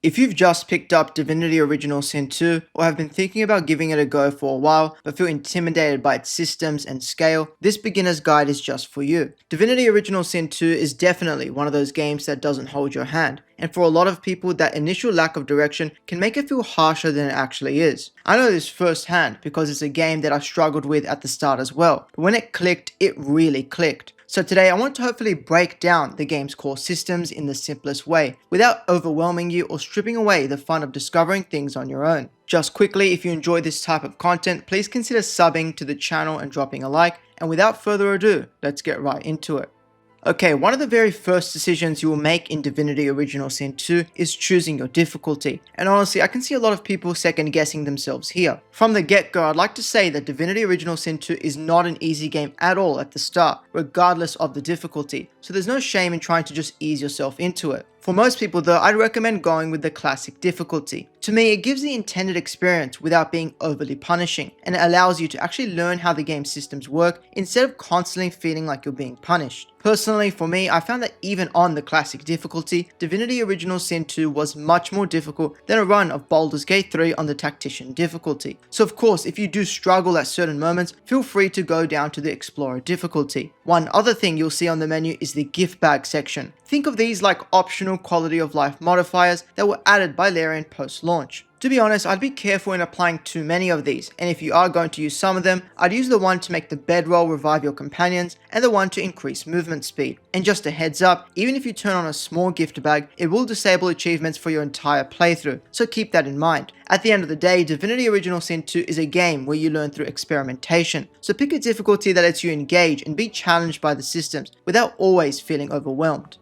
If you've just picked up Divinity Original Sin 2 or have been thinking about giving it a go for a while but feel intimidated by its systems and scale, this beginner's guide is just for you. Divinity Original Sin 2 is definitely one of those games that doesn't hold your hand, and for a lot of people that initial lack of direction can make it feel harsher than it actually is. I know this firsthand because it's a game that I struggled with at the start as well, but when it clicked, it really clicked. So today I want to hopefully break down the game's core systems in the simplest way, without overwhelming you or stripping away the fun of discovering things on your own. Just quickly, if you enjoy this type of content, please consider subbing to the channel and dropping a like, and without further ado, let's get right into it. Okay, one of the very first decisions you will make in Divinity Original Sin 2 is choosing your difficulty, and honestly I can see a lot of people second guessing themselves here. From the get-go, I'd like to say that Divinity Original Sin 2 is not an easy game at all at the start, regardless of the difficulty, so there's no shame in trying to just ease yourself into it. For most people though, I'd recommend going with the classic difficulty. To me, it gives the intended experience without being overly punishing, and it allows you to actually learn how the game's systems work instead of constantly feeling like you're being punished. Personally, for me, I found that even on the classic difficulty, Divinity Original Sin 2 was much more difficult than a run of Baldur's Gate 3 on the Tactician difficulty. So of course, if you do struggle at certain moments, feel free to go down to the Explorer difficulty. One other thing you'll see on the menu is the gift bag section. Think of these like optional quality of life modifiers that were added by Larian post-launch. To be honest, I'd be careful in applying too many of these, and if you are going to use some of them, I'd use the one to make the bedroll revive your companions and the one to increase movement speed. And just a heads up, even if you turn on a small gift bag, it will disable achievements for your entire playthrough, so keep that in mind. At the end of the day, Divinity Original Sin 2 is a game where you learn through experimentation, so pick a difficulty that lets you engage and be challenged by the systems without always feeling overwhelmed.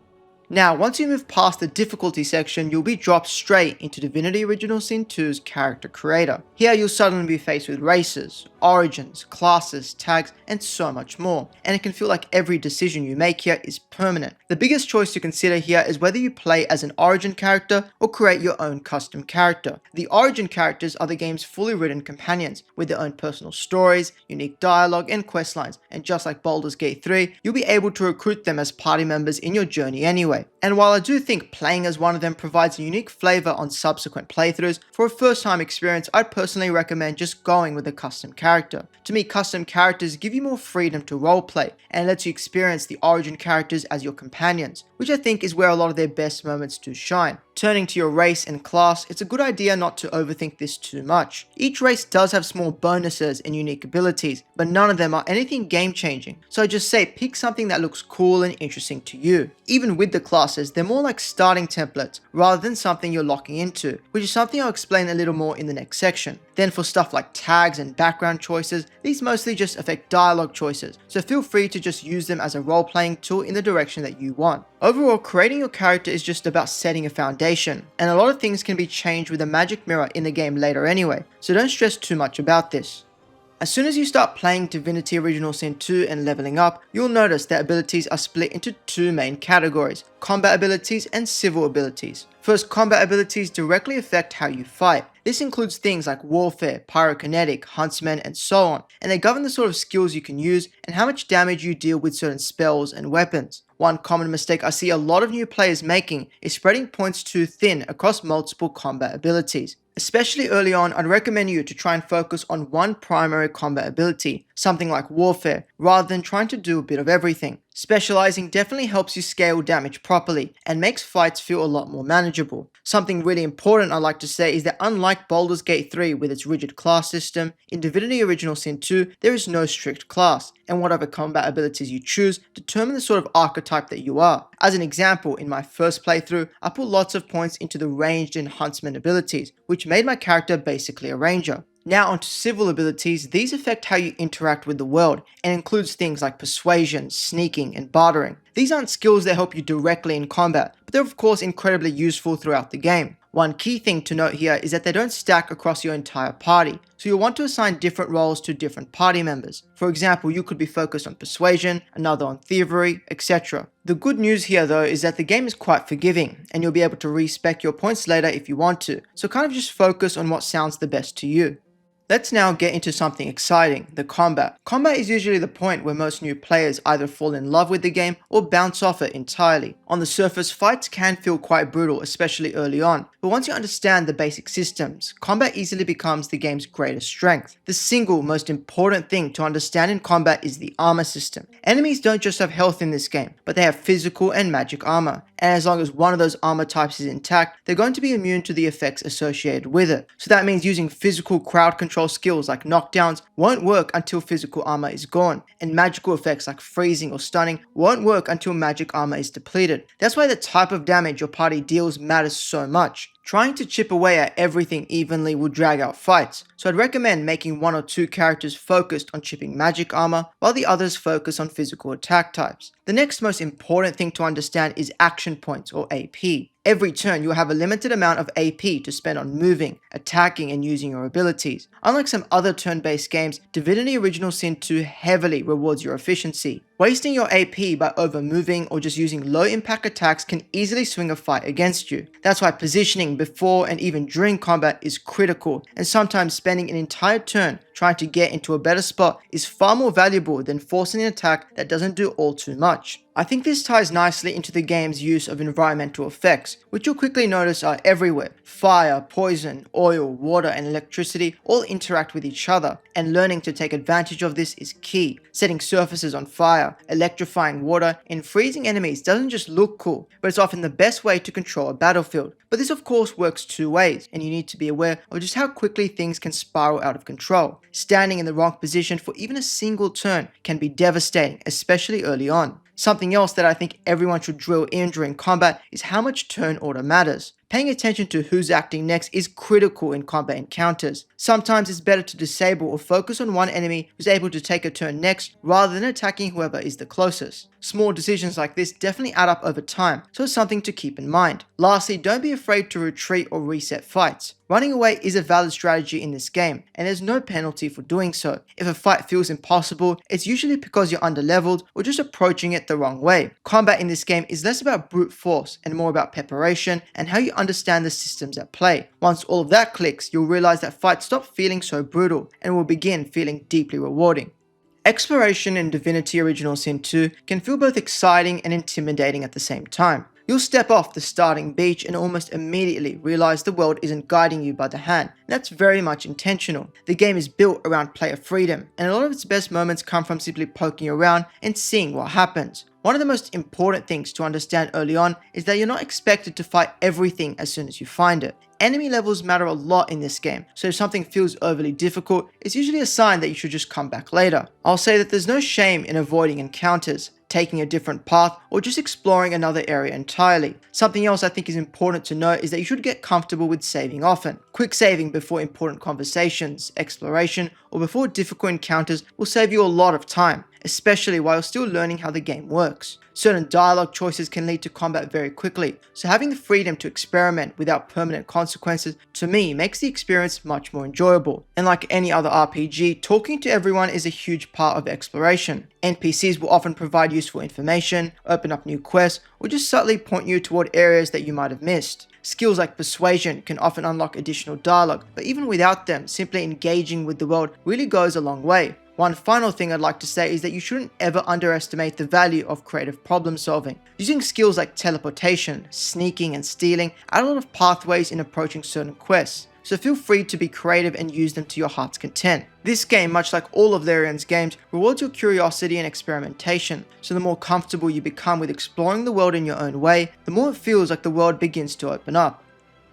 Now, once you move past the difficulty section, you'll be dropped straight into Divinity Original Sin 2's character creator. Here you'll suddenly be faced with races, origins, classes, tags, and so much more, and it can feel like every decision you make here is permanent. The biggest choice to consider here is whether you play as an origin character or create your own custom character. The origin characters are the game's fully written companions, with their own personal stories, unique dialogue, and questlines, and just like Baldur's Gate 3, you'll be able to recruit them as party members in your journey anyway. And while I do think playing as one of them provides a unique flavor on subsequent playthroughs, for a first time experience I'd personally recommend just going with a custom character. To me, custom characters give you more freedom to roleplay, and lets you experience the origin characters as your companions, which I think is where a lot of their best moments do shine. Turning to your race and class, it's a good idea not to overthink this too much. Each race does have small bonuses and unique abilities, but none of them are anything game changing, so I just say pick something that looks cool and interesting to you. Even with the classes, they're more like starting templates rather than something you're locking into, which is something I'll explain a little more in the next section. Then for stuff like tags and background choices, these mostly just affect dialogue choices, so feel free to just use them as a role-playing tool in the direction that you want. Overall, creating your character is just about setting a foundation, and a lot of things can be changed with a magic mirror in the game later anyway, so don't stress too much about this. As soon as you start playing Divinity Original Sin 2 and leveling up, you'll notice that abilities are split into two main categories: combat abilities and civil abilities. First, combat abilities directly affect how you fight. This includes things like warfare, pyrokinetic, huntsman, and so on, and they govern the sort of skills you can use and how much damage you deal with certain spells and weapons. One common mistake I see a lot of new players making is spreading points too thin across multiple combat abilities. Especially early on, I'd recommend you to try and focus on one primary combat ability, something like warfare, rather than trying to do a bit of everything. Specializing definitely helps you scale damage properly and makes fights feel a lot more manageable. Something really important I'd like to say is that unlike Baldur's Gate 3 with its rigid class system, in Divinity Original Sin 2 there is no strict class, and whatever combat abilities you choose determine the sort of archetype that you are. As an example, in my first playthrough, I put lots of points into the ranged and huntsman abilities, which made my character basically a ranger. Now onto civil abilities. These affect how you interact with the world and includes things like persuasion, sneaking, and bartering. These aren't skills that help you directly in combat, but they're of course incredibly useful throughout the game. One key thing to note here is that they don't stack across your entire party, so you'll want to assign different roles to different party members. For example, you could be focused on persuasion, another on thievery, etc. The good news here though is that the game is quite forgiving, and you'll be able to respec your points later if you want to, so kind of just focus on what sounds the best to you. Let's now get into something exciting, the combat. Combat is usually the point where most new players either fall in love with the game or bounce off it entirely. On the surface, fights can feel quite brutal, especially early on, but once you understand the basic systems, combat easily becomes the game's greatest strength. The single most important thing to understand in combat is the armor system. Enemies don't just have health in this game, but they have physical and magic armor, and as long as one of those armor types is intact, they're going to be immune to the effects associated with it. So that means using physical crowd control skills like knockdowns won't work until physical armor is gone, and magical effects like freezing or stunning won't work until magic armor is depleted. That's why the type of damage your party deals matters so much. Trying to chip away at everything evenly will drag out fights, so I'd recommend making one or two characters focused on chipping magic armor, while the others focus on physical attack types. The next most important thing to understand is action points, or AP. Every turn you'll have a limited amount of AP to spend on moving, attacking, and using your abilities. Unlike some other turn-based games, Divinity Original Sin 2 heavily rewards your efficiency. Wasting your AP by over-moving or just using low-impact attacks can easily swing a fight against you. That's why positioning before and even during combat is critical, and sometimes spending an entire turn trying to get into a better spot is far more valuable than forcing an attack that doesn't do all too much. I think this ties nicely into the game's use of environmental effects, which you'll quickly notice are everywhere. Fire, poison, oil, water, and electricity all interact with each other, and learning to take advantage of this is key. Setting surfaces on fire, electrifying water, and freezing enemies doesn't just look cool, but it's often the best way to control a battlefield. But this of course works two ways, and you need to be aware of just how quickly things can spiral out of control. Standing in the wrong position for even a single turn can be devastating, especially early on. Something else that I think everyone should drill in during combat is how much turn order matters. Paying attention to who's acting next is critical in combat encounters. Sometimes it's better to disable or focus on one enemy who's able to take a turn next rather than attacking whoever is the closest. Small decisions like this definitely add up over time, so it's something to keep in mind. Lastly, don't be afraid to retreat or reset fights. Running away is a valid strategy in this game, and there's no penalty for doing so. If a fight feels impossible, it's usually because you're underleveled or just approaching it the wrong way. Combat in this game is less about brute force and more about preparation and how you understand the systems at play. Once all of that clicks, you'll realize that fights stop feeling so brutal and will begin feeling deeply rewarding. Exploration in Divinity Original Sin 2 can feel both exciting and intimidating at the same time. You'll step off the starting beach and almost immediately realize the world isn't guiding you by the hand. That's very much intentional. The game is built around player freedom, and a lot of its best moments come from simply poking around and seeing what happens. One of the most important things to understand early on is that you're not expected to fight everything as soon as you find it. Enemy levels matter a lot in this game, so if something feels overly difficult, it's usually a sign that you should just come back later. I'll say that there's no shame in avoiding encounters, taking a different path, or just exploring another area entirely. Something else I think is important to note is that you should get comfortable with saving often. Quick saving before important conversations, exploration, or before difficult encounters will save you a lot of time, especially while you're still learning how the game works. Certain dialogue choices can lead to combat very quickly, so having the freedom to experiment without permanent consequences, to me, makes the experience much more enjoyable. And like any other RPG, talking to everyone is a huge part of exploration. NPCs will often provide useful information, open up new quests, or just subtly point you toward areas that you might have missed. Skills like persuasion can often unlock additional dialogue, but even without them, simply engaging with the world really goes a long way. One final thing I'd like to say is that you shouldn't ever underestimate the value of creative problem solving. Using skills like teleportation, sneaking, and stealing add a lot of pathways in approaching certain quests, so feel free to be creative and use them to your heart's content. This game, much like all of Larian's games, rewards your curiosity and experimentation, so the more comfortable you become with exploring the world in your own way, the more it feels like the world begins to open up.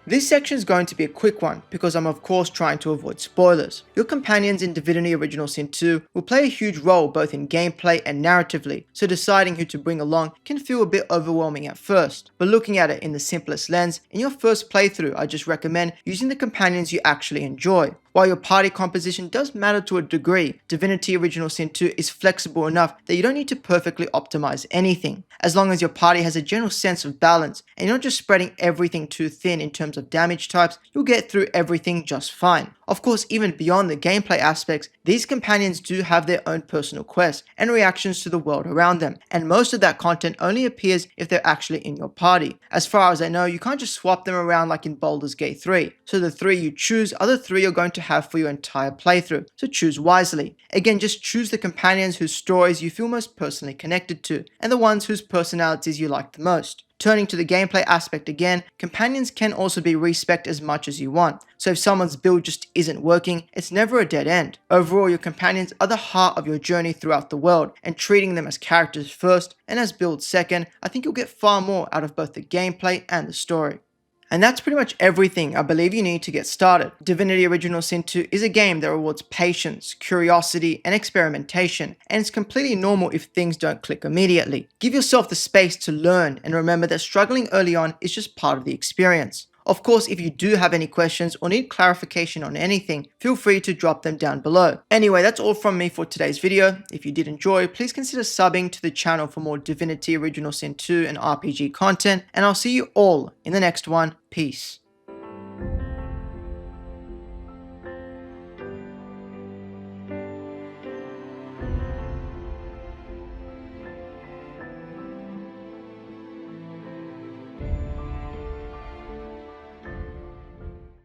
This section is going to be a quick one because I'm of course trying to avoid spoilers. Your companions in Divinity Original Sin 2 will play a huge role both in gameplay and narratively, so deciding who to bring along can feel a bit overwhelming at first. But looking at it in the simplest lens, in your first playthrough I just recommend using the companions you actually enjoy. While your party composition does matter to a degree, Divinity Original Sin 2 is flexible enough that you don't need to perfectly optimize anything. As long as your party has a general sense of balance and you're not just spreading everything too thin in terms of damage types, you'll get through everything just fine. Of course, even beyond the gameplay aspects, these companions do have their own personal quests and reactions to the world around them, and most of that content only appears if they're actually in your party. As far as I know, you can't just swap them around like in Baldur's Gate 3, so the three you choose are the three you're going to to have for your entire playthrough, so choose wisely. Again, just choose the companions whose stories you feel most personally connected to, and the ones whose personalities you like the most. Turning to the gameplay aspect again, companions can also be respec'd as much as you want, so if someone's build just isn't working, it's never a dead end. Overall, your companions are the heart of your journey throughout the world, and treating them as characters first and as builds second, I think you'll get far more out of both the gameplay and the story. And that's pretty much everything I believe you need to get started. Divinity Original Sin 2 is a game that rewards patience, curiosity, and experimentation, and it's completely normal if things don't click immediately. Give yourself the space to learn, and remember that struggling early on is just part of the experience. Of course, if you do have any questions or need clarification on anything, feel free to drop them down below. Anyway, that's all from me for today's video. If you did enjoy, please consider subbing to the channel for more Divinity Original Sin 2 and RPG content, and I'll see you all in the next one. Peace.